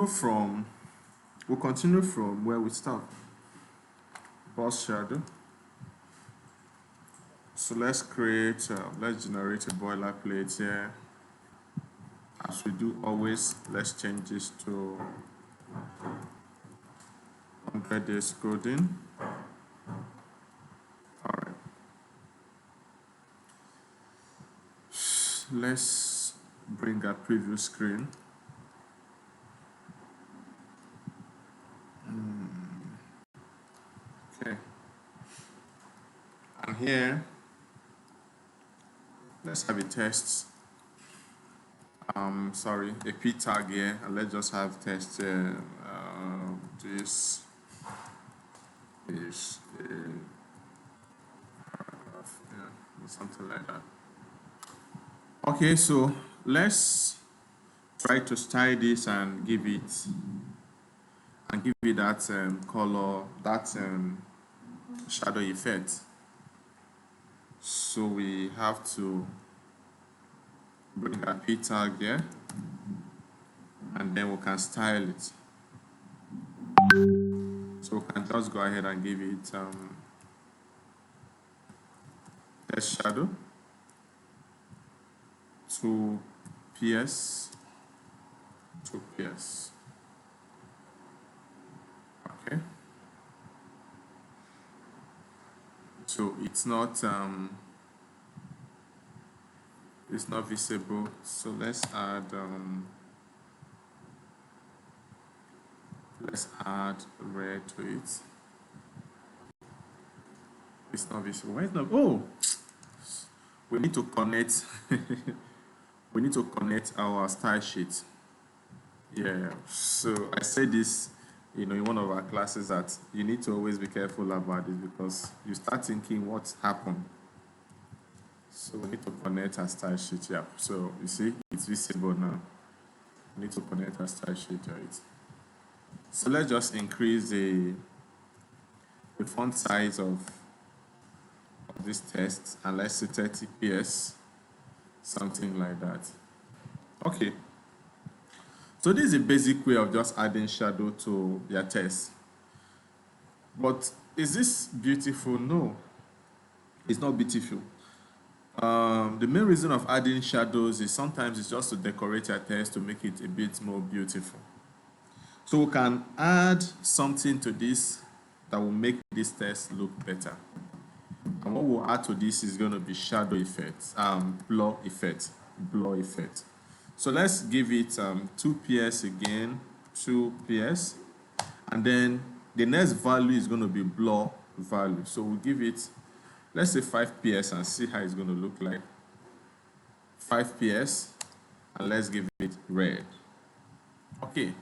from we'll continue from where we start. Boss shadow. So let's generate a boilerplate here. As we do always, let's change this to 100 days coding. All right. Let's bring a preview screen. Okay. And here, let's have a test. A p tag here, and let's just have test this is a paragraph, yeah, something like that. Okay, so let's try to style this and give it that color, that shadow effect. So we have to bring a p tag here, and then we can style it. So we can just go ahead and give it test shadow 2 ps. Okay. So it's not visible. So let's add red to it. It's not visible. Why is not? Oh, we need to connect. We need to connect our style sheet. Yeah. So I said this, in one of our classes, that you need to always be careful about this because you start thinking what happened. So we need to connect our style sheet. Yeah. So you see, it's visible now. We need to connect our style sheet, right? So let's just increase the font size of this text, and let's say 30 ps, something like that. Okay. So this is a basic way of just adding shadow to your text. But is this beautiful? No, it's not beautiful. The main reason of adding shadows is sometimes it's just to decorate your text to make it a bit more beautiful. So we can add something to this that will make this text look better. And what we'll add to this is going to be shadow effect, blur effect. So let's give it 2 ps again, 2 ps, and then the next value is going to be blur value. So we'll give it, let's say 5 ps, and see how it's going to look like. 5 ps, and let's give it red. Okay,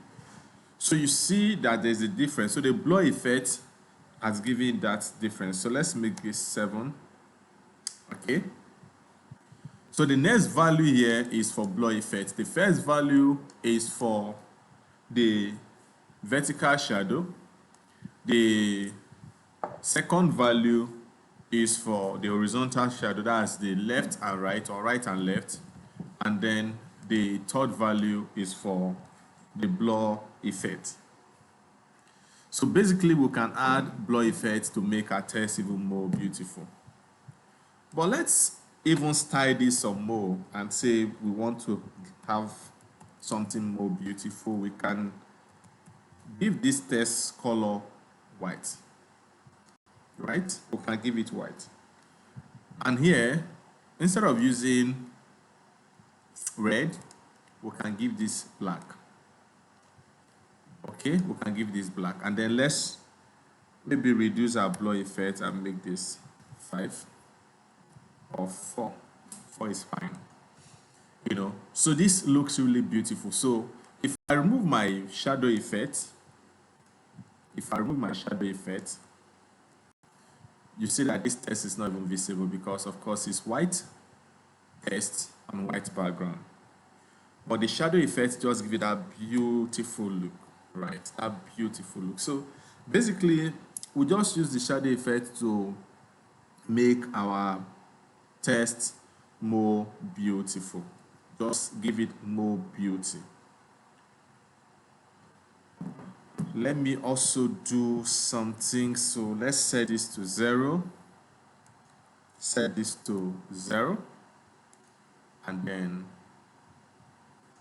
so you see that there's a difference. So the blur effect has given that difference. So let's make this 7. Okay. So the next value here is for blur effect. The first value is for the vertical shadow. The second value is for the horizontal shadow. That's the left and right, or right and left. And then the third value is for the blur effect. So basically, we can add blur effects to make our text even more beautiful. But let's even style this some more and say we want to have something more beautiful. We can give this text color white, right? We can give it white. And here, instead of using red, we can give this black. Okay, we can give this black. And then let's maybe reduce our blur effect and make this 5 or 4. 4 is fine. So this looks really beautiful. So if I remove my shadow effect, you see that this text is not even visible because, of course, it's white text and white background. But the shadow effect just gives it that beautiful look, right? That beautiful look. So basically, we just use the shadow effect to make our text more beautiful. Just give it more beauty. let me also do something. So let's set this to 0, set this to 0, and then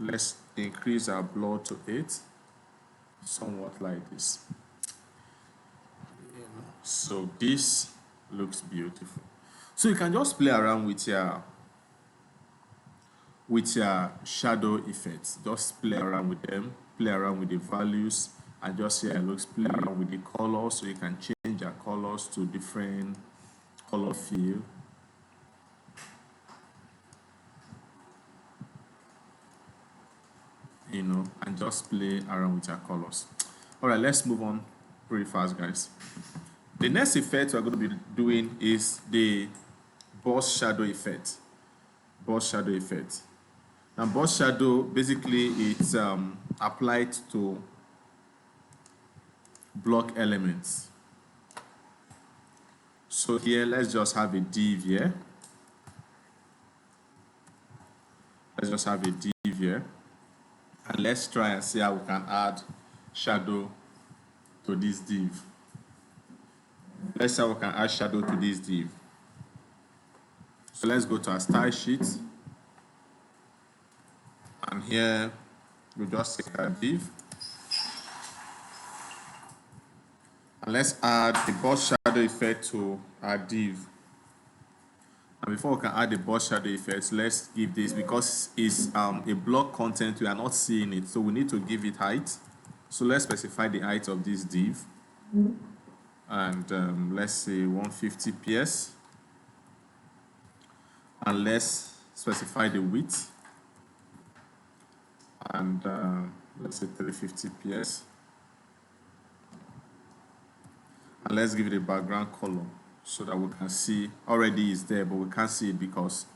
let's increase our blur to 8, somewhat like this. So this looks beautiful. So you can just play around with your shadow effects. Just play around with them, play around with the values, and just see how it looks. Play around with the colors, so you can change your colors to different color field. And just play around with your colors. All right, let's move on pretty fast, guys. The next effect we're going to be doing is the boss shadow effect. Boss shadow effect. Now, boss shadow, basically, it's applied to block elements. So here, let's just have a div here. Let's just have a div here. And let's try and see how we can add shadow to this div. Let's see how we can add shadow to this div. So let's go to our style sheet. And here, we just take our div. And let's add the boss shadow effect to our div. And before we can add the boss shadow effect, let's give this, because it's a block content, we are not seeing it, so we need to give it height. So let's specify the height of this div, and let's say 150 ps, and let's specify the width, and let's say 350 ps, and let's give it a background color so that we can see. Already is there, but we can't see it because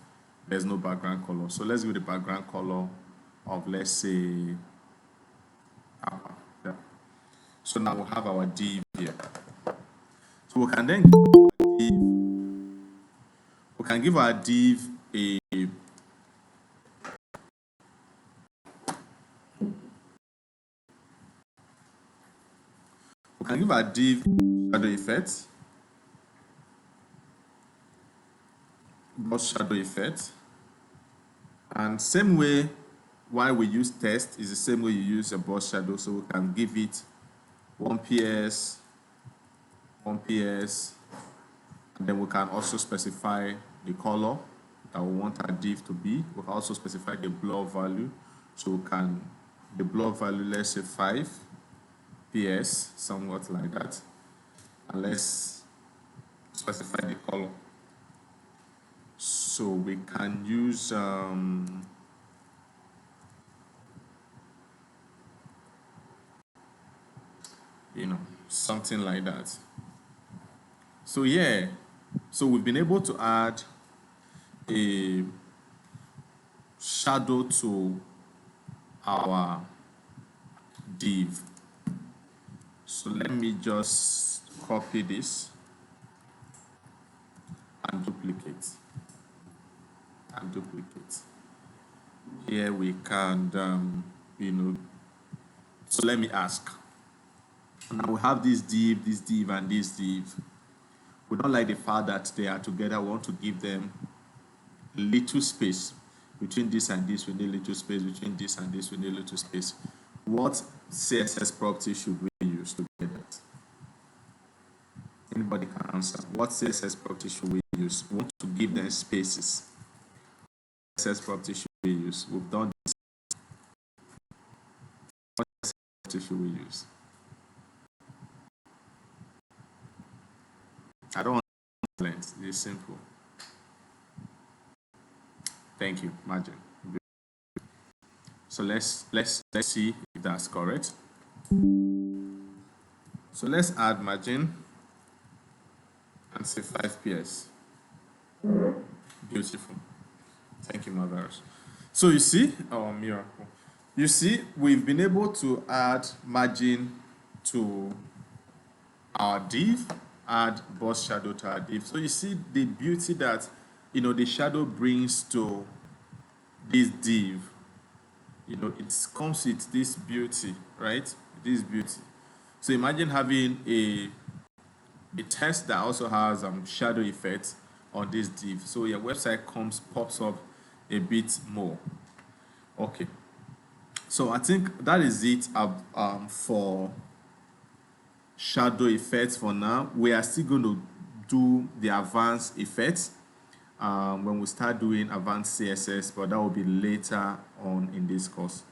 there's no background color. So let's give it a background color of, let's say, alpha. Yeah. So now we have our div here. So we can then give our div a shadow effect, boss shadow effect, and same way why we use test is the same way you use a boss shadow. So we can give it 1 ps, 1 ps, and then we can also specify the color that we want our div to be. We can also specify the blur value. So we can, the blur value, let's say 5 ps, somewhat like that. And let's specify the color. So we can use something like that. So yeah, so we've been able to add a shadow to our div. So let me just copy this and duplicate. Here we can, so let me ask. Now we have this div, and this div. We don't like the fact that they are together. We want to give them little space between this and this. We need little space between this and this. We need little space. What CSS property should we use to get that? Anybody can answer. What CSS property should we use? We want to give them spaces. What CSS property should we use? We've done this. What CSS property should we use? I don't want to length. It's simple. Thank you, margin. So let's see if that's correct. So let's add margin and say 5 ps. Beautiful. Thank you, Marvelous. So you see, oh miracle. You see, we've been able to add margin to our div, add boss shadow to our div. So you see the beauty that the shadow brings to this div. It comes with this beauty, right? This beauty. So imagine having a text that also has shadow effects on this div. So your website pops up a bit more. Okay. So I think that is it for shadow effects for now. We are still going to do the advanced effects when we start doing advanced CSS, but that will be later on in this course.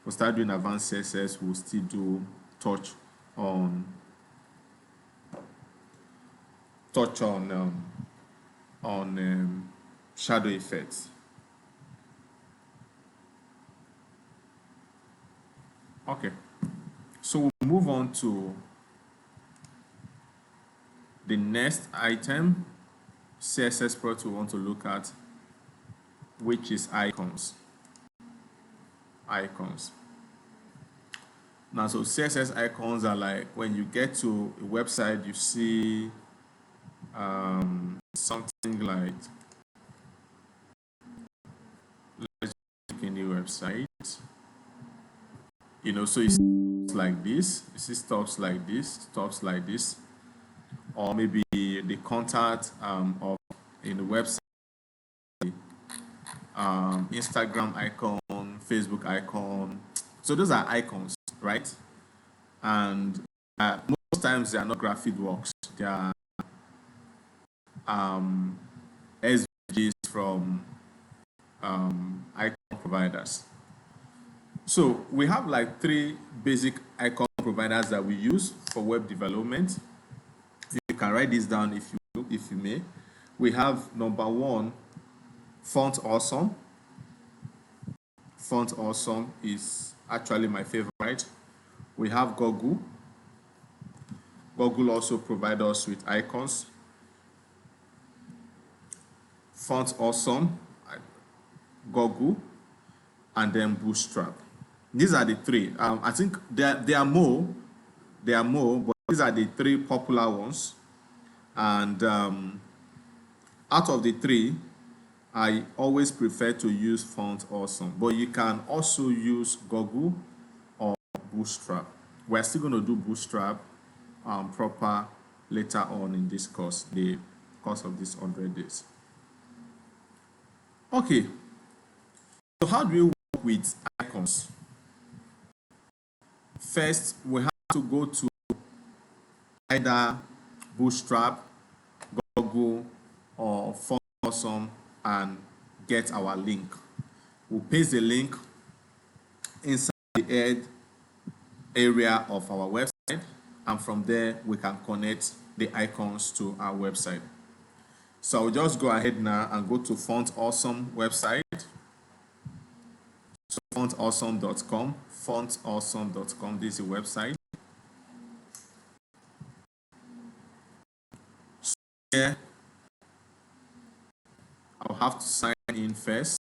We'll start doing advanced CSS, we'll still do touch on shadow effects. Okay, so we'll move on to the next item, CSS product we want to look at, which is icons. Now, so CSS icons are like when you get to a website, you see something like, let's click a new website, so you see stuff like this, stuff like this, or maybe the contact of in the website, Instagram icon, Facebook icon. So those are icons, right? And most times they are not graphic works. They are SVGs from icon providers. So we have like 3 basic icon providers that we use for web development. You can write this down if you may. We have number 1, Font Awesome. Font Awesome is actually my favorite. We have Google. Google also provides us with icons. Font Awesome, Google, and then Bootstrap. These are the 3. I think there are more, but these are the 3 popular ones. And out of the 3, I always prefer to use Font Awesome, but you can also use Google or Bootstrap. We're still going to do Bootstrap proper later on in this course, the course of this 100 days. Okay, so how do we work with icons? First, we have to go to either Bootstrap, Google, or Font Awesome and get our link. We'll paste the link inside the head area of our website, and from there we can connect the icons to our website. So I'll just go ahead now and go to Font Awesome website. So fontawesome.com, fontawesome.com, this is the website. So here I'll have to sign in first.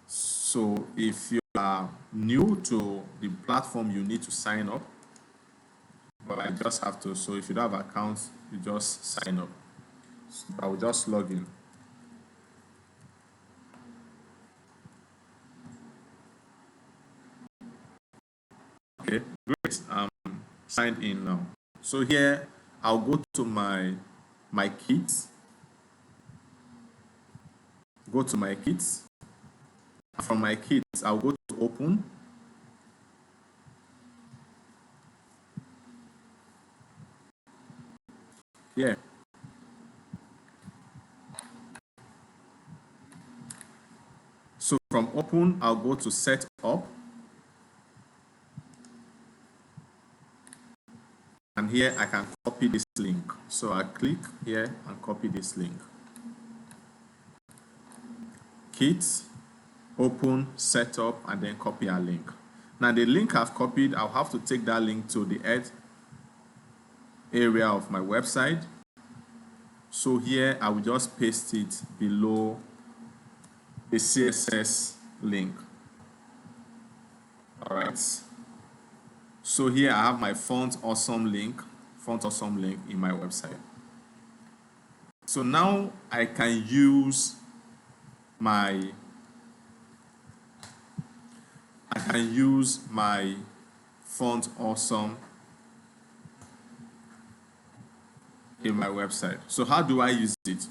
So if you are new to the platform, you need to sign up. But I just have to, so if you don't have an account, you just sign up. So I will just log in. Okay, great. I'm signed in now. So here I'll go to my kits. Go to my kits. From my kits, I'll go to open. Yeah. So from open, I'll go to set up. And here I can copy this link. So I click here and copy this link. Kit, open, set up, and then copy a link. Now the link I've copied, I'll have to take that link to the head area of my website. So here I will just paste it below the CSS link. All right. So here I have my Font Awesome link in my website. So now I can use my font awesome in my website. So how do I use it?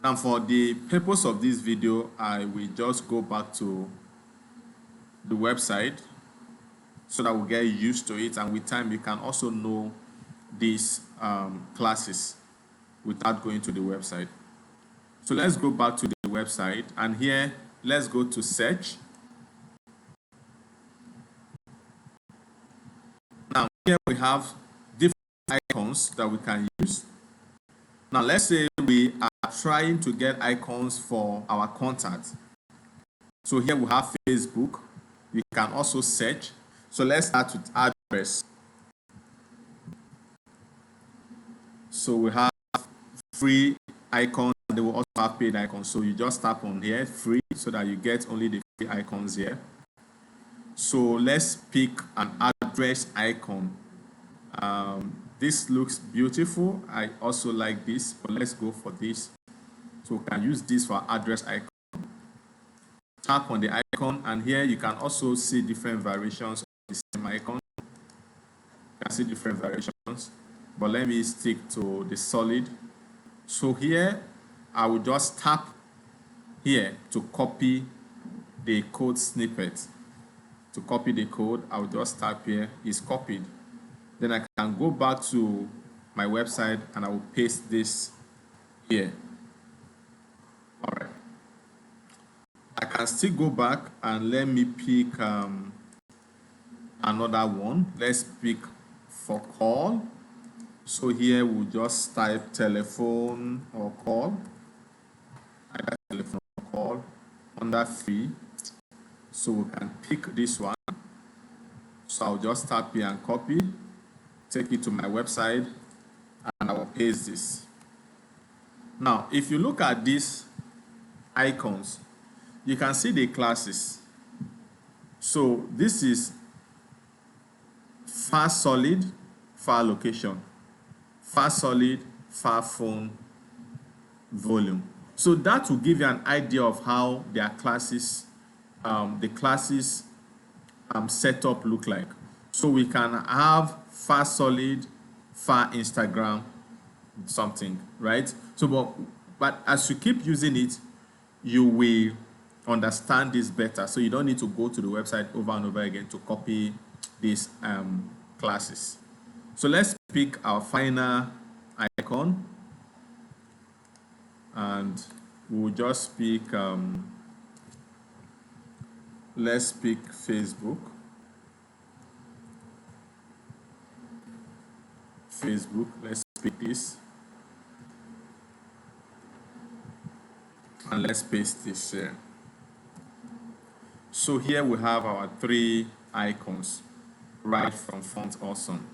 Now for the purpose of this video, I will just go back to the website so that we get used to it, and with time you can also know these classes without going to the website. So let's go back to the website, and here let's go to search. Now here we have different icons that we can use. Now let's say we are trying to get icons for our contacts. So here we have Facebook. You can also search. So let's start with address. So we have free icons, and they will also have paid icons. So you just tap on here, free, so that you get only the free icons here. So let's pick an address icon. This looks beautiful. I also like this, but let's go for this. So we can use this for address icon. Tap on the icon, and here you can also see different variations of the same icon. You can see different variations, but let me stick to the solid. So here I will just tap here to copy the code snippet. To copy the code, I will just tap here, it's copied. Then I can go back to my website and I will paste this here. All right. I can still go back and let me pick another one. Let's pick for call. So here we'll just type telephone or call. Either telephone or call under free. So we can pick this one. So I'll just tap here and copy, take it to my website, and I will paste this. Now, if you look at these icons, you can see the classes. So this is far solid, far location, far solid, far phone, volume. So that will give you an idea of how their classes, the classes setup look like. So we can have far solid, far Instagram, something, right? So but as you keep using it, you will understand this better. So you don't need to go to the website over and over again to copy these classes. So let's pick our final icon, and we'll just pick let's pick Facebook. Let's pick this, and let's paste this here. So here we have our three icons right from Font Awesome.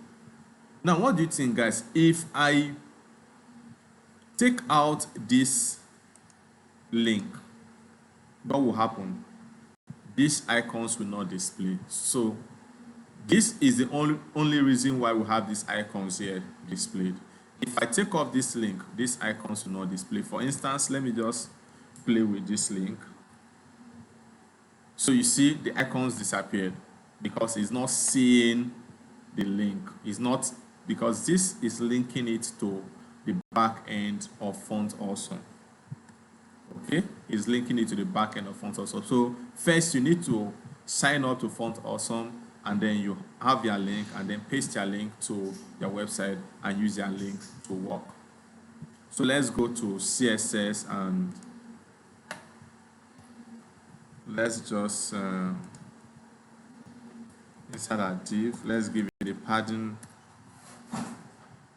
Now what do you think, guys? If I take out this link, what will happen? These icons will not display. So this is the only reason why we have these icons here displayed. If I take off this link, these icons will not display. For instance, let me just play with this link. So you see the icons disappeared because it's not seeing the link. It's not, because this is linking it to the back end of Font Awesome. Okay, it's linking it to the back end of Font Awesome. So first you need to sign up to Font Awesome, and then you have your link, and then paste your link to your website and use your link to work. So let's go to CSS, and let's just inside our div, let's give it a padding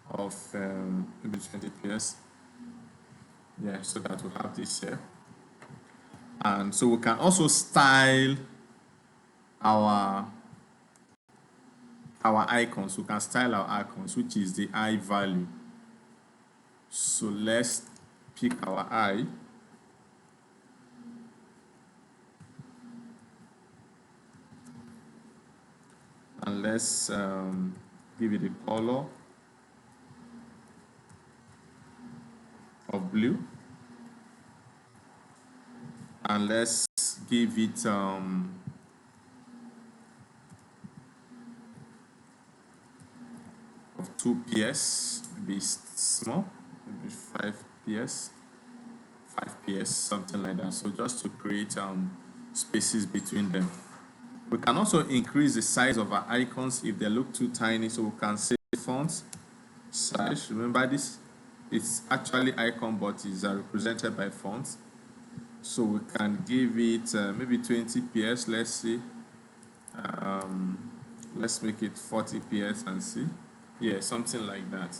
of maybe 20 px. Yeah, so that we have this here. And so we can also style our icons. We can style our icons, which is the I value. So let's pick our I. And let's give it a color of blue. And let's give it of 2 ps, maybe small, maybe 5 ps, 5 ps, something like that. So just to create spaces between them. We can also increase the size of our icons if they look too tiny, so we can say font size. Remember this, it's actually icon but is represented by fonts. So we can give it maybe 20 ps, let's see. Let's make it 40 ps and see. Yeah, something like that.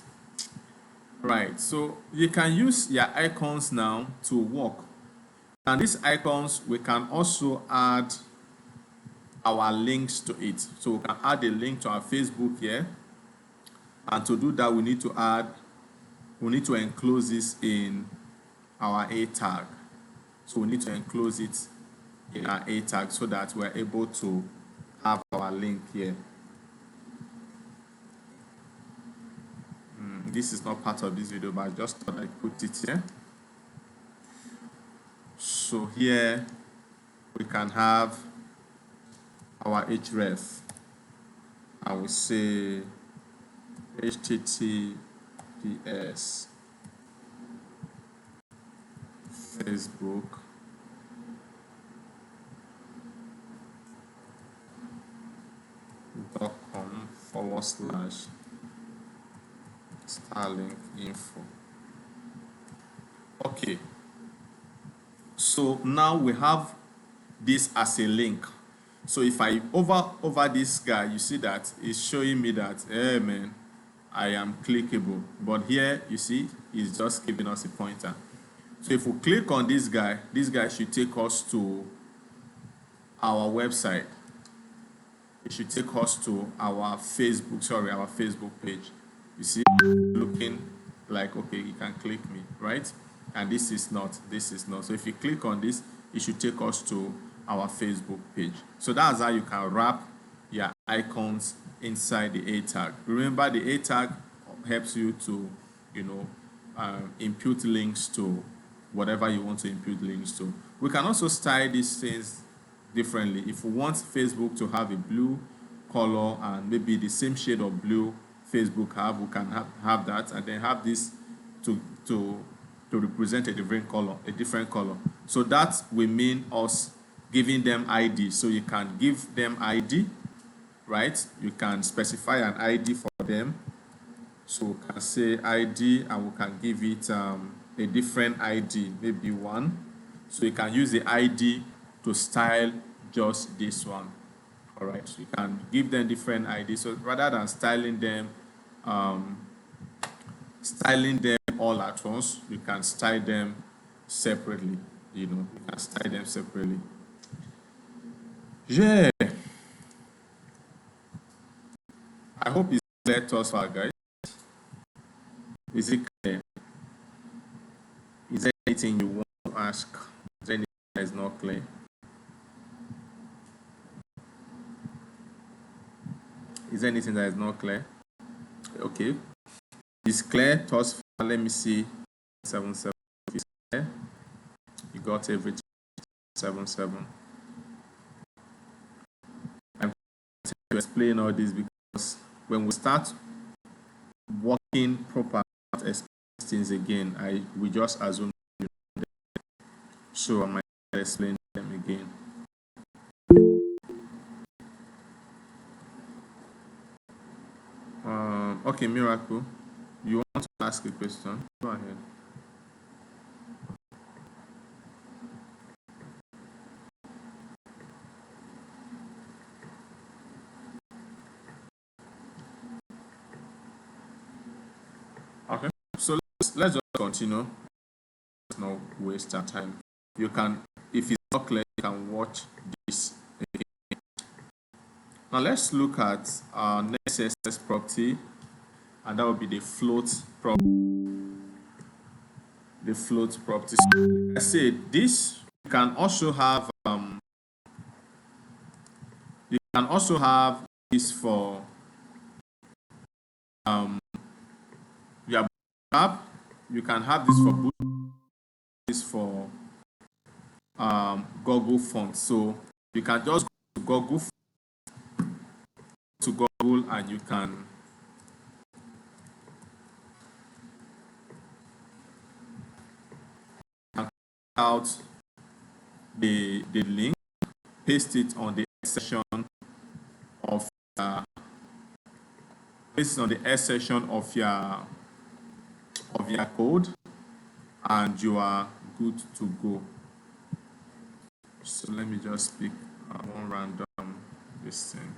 Right, so you can use your icons now to work. And these icons, we can also add our links to it. So we can add a link to our Facebook here. And to do that, we need to enclose this in our A tag. So we need to enclose it in our A tag so that we're able to have our link here. This is not part of this video, but I just thought I'd put it here. So here we can have our href, and we say https facebook.com/starlink info. Okay, so now we have this as a link. So if I over this guy, you see that it's showing me that, hey man, I am clickable. But here you see it's just giving us a pointer. So if we click on this guy should take us to our website. It should take us to our Facebook page. You see, looking like, okay, you can click me, right? And this is not. So if you click on this, it should take us to our Facebook page. So that's how you can wrap your icons inside the A tag. Remember, the A tag helps you to, impute links to whatever you want to impute links to. We can also style these things differently. If we want Facebook to have a blue color and maybe the same shade of blue Facebook have, we can have that, and then have this to represent a different color. So that will mean us giving them ID. So you can give them ID, right? You can specify an ID for them. So we can say ID, and we can give it a different ID, maybe 1. So you can use the ID to style just this one. All right, so you can give them different IDs. So rather than styling them all at once, you can style them separately. You can style them separately. Yeah. I hope it's clear thus far, guys. Is it clear? Is there anything you want to ask? Is there anything that is not clear? Is there anything that is not clear? Okay. It's clear thus far. Let me see. 77 is clear. You got everything. 77. I'm going to explain all this because when we start working proper things again, we just assume. So I might explain them again. Okay, Miracle, you want to ask a question? Go ahead. Okay, so let's just continue. Let's not waste our time. You can, if it's not clear, you can watch this again. Now let's look at our next CSS property, and that will be the float property. The float property. So, like I said, this you can also have this for your app. You can have this for boot, this for Google Fonts. So you can just go to Google and you can out the link, paste it on the section of paste it on the S section of your code, and you are good to go. So let me just pick one random this thing.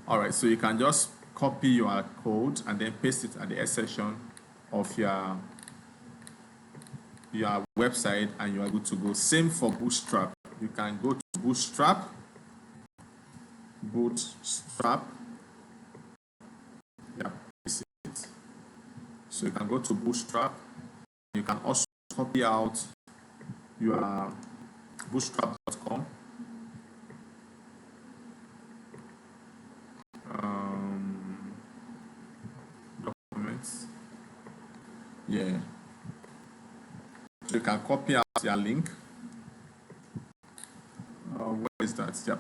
All right, so you can just copy your code and then paste it at the S section of your website, and you are good to go. Same for Bootstrap. You can go to Bootstrap. Yeah, this is it. So you can go to Bootstrap. You can also copy out your bootstrap.com. Documents. Yeah. So you can copy out your link. Where is that? Yep.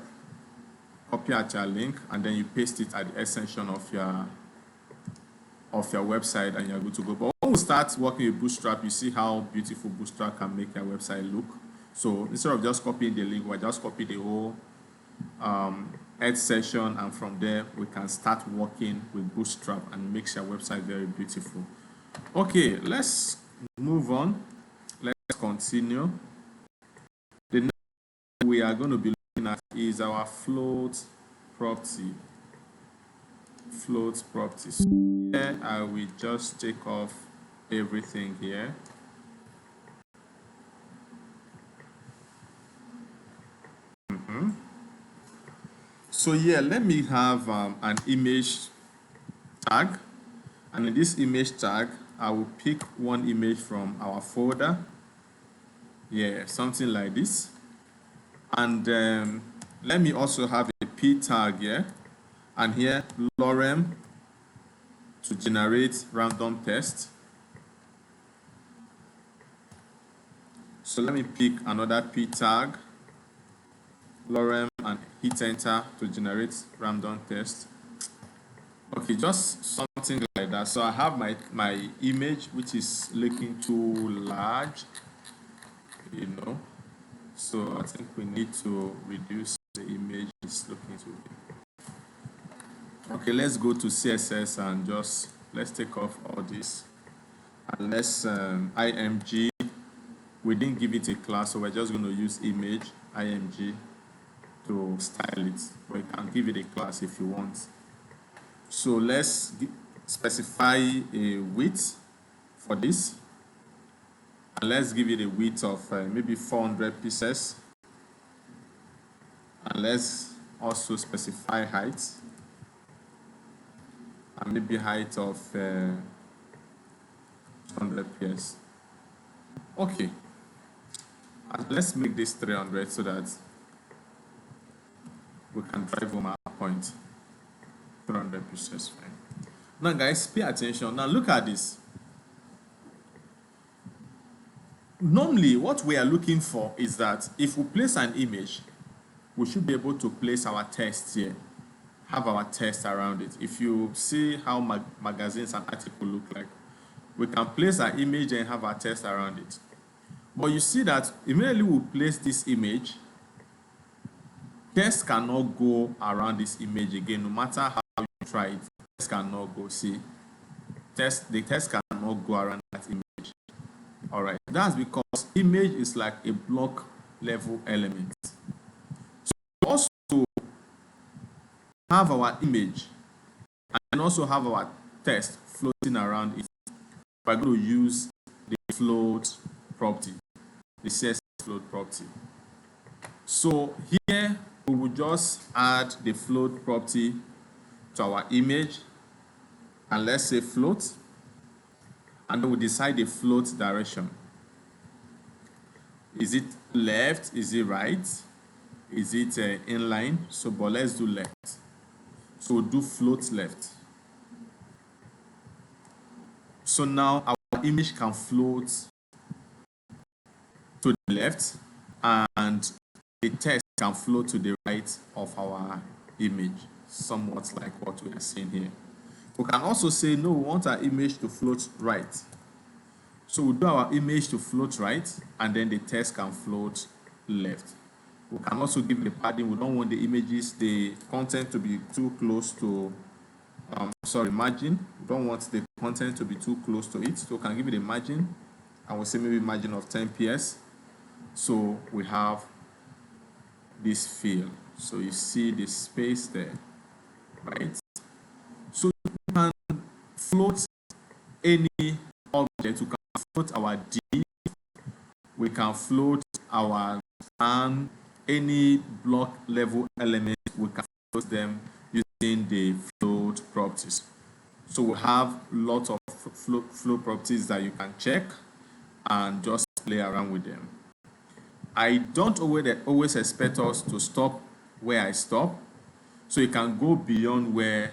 Copy out your link and then you paste it at the extension of your website, and you're good to go. But when we start working with Bootstrap, you see how beautiful Bootstrap can make your website look. So instead of just copying the link, we just copy the whole head section, and from there we can start working with Bootstrap and make your website very beautiful. Okay, let's move on. Let's continue. The next we are going to be looking at is our float property. So here I will just take off everything here. So yeah, let me have an image tag, and in this image tag I will pick one image from our folder. Yeah, something like this. And let me also have a p tag here, and here lorem to generate random text. So let me pick another p tag, lorem, and hit enter to generate random text. Okay, just something like that. So I have my image, which is looking too large, you know. So I think we need to reduce the image. It's looking too big. Okay, let's go to CSS and let's take off all this. And let's img. We didn't give it a class, so we're just going to use image img to style it. But you can give it a class if you want. So let's specify a width for this, and let's give it a width of maybe 400 pixels, and let's also specify height, and maybe height of 100 pixels. Okay, and let's make this 300 so that we can drive home our point. 300 pixels, fine. Now guys, pay attention. Now look at this. Normally what we are looking for is that if we place an image, we should be able to place our text here, have our text around it. If you see how magazines and articles look like, we can place our image and have our text around it. But you see that immediately we place this image, text cannot go around this image again. No matter how you try it, text cannot go. See, the text cannot go around that image. All right, that's because image is like a block level element. So also have our image and also have our text floating around it. We're going to use the float property, the CSS float property. So here we will just add the float property to our image, and let's say float, and then we decide the float direction. Is it left? Is it right? Is it inline? So, but let's do left. So we'll do float left. So now our image can float to the left, and the text can float to the right of our image, somewhat like what we are seeing here. We can also say, no, we want our image to float right. So we do our image to float right, and then the text can float left. We can also give the padding. We don't want the images, the content to be too close to, margin. We don't want the content to be too close to it. So we can give it a margin, and we'll say maybe margin of 10 ps. So we have this fill. So you see the space there, right? So you can float any object. We can float our div. We can float our and any block level element. We can float them using the float properties. So we have lots of float properties that you can check and just play around with them. I don't always expect us to stop where I stop. So you can go beyond where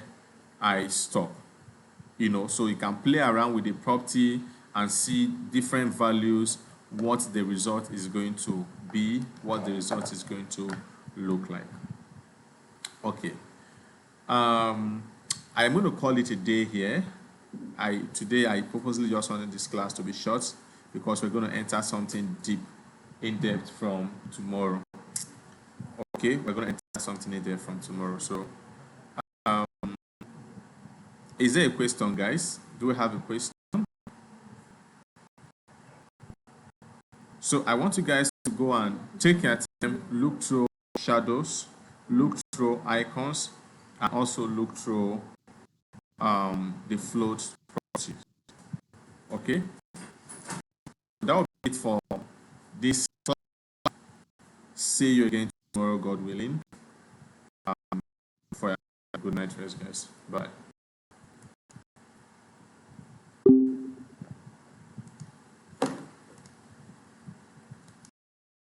I stop. So you can play around with the property and see different values, what the result is going to be, what the result is going to look like. Okay. I'm going to call it a day here. Today I purposely just wanted this class to be short because we're going to enter something deep, in depth from tomorrow. Okay, we're going to enter something in depth from tomorrow. So, is there a question, guys? Do we have a question? So I want you guys to go and take your time, look through shadows, look through icons, and also look through the float properties. Okay? That will be it for this class. See you again tomorrow, God willing. For a good night rest, guys. Bye.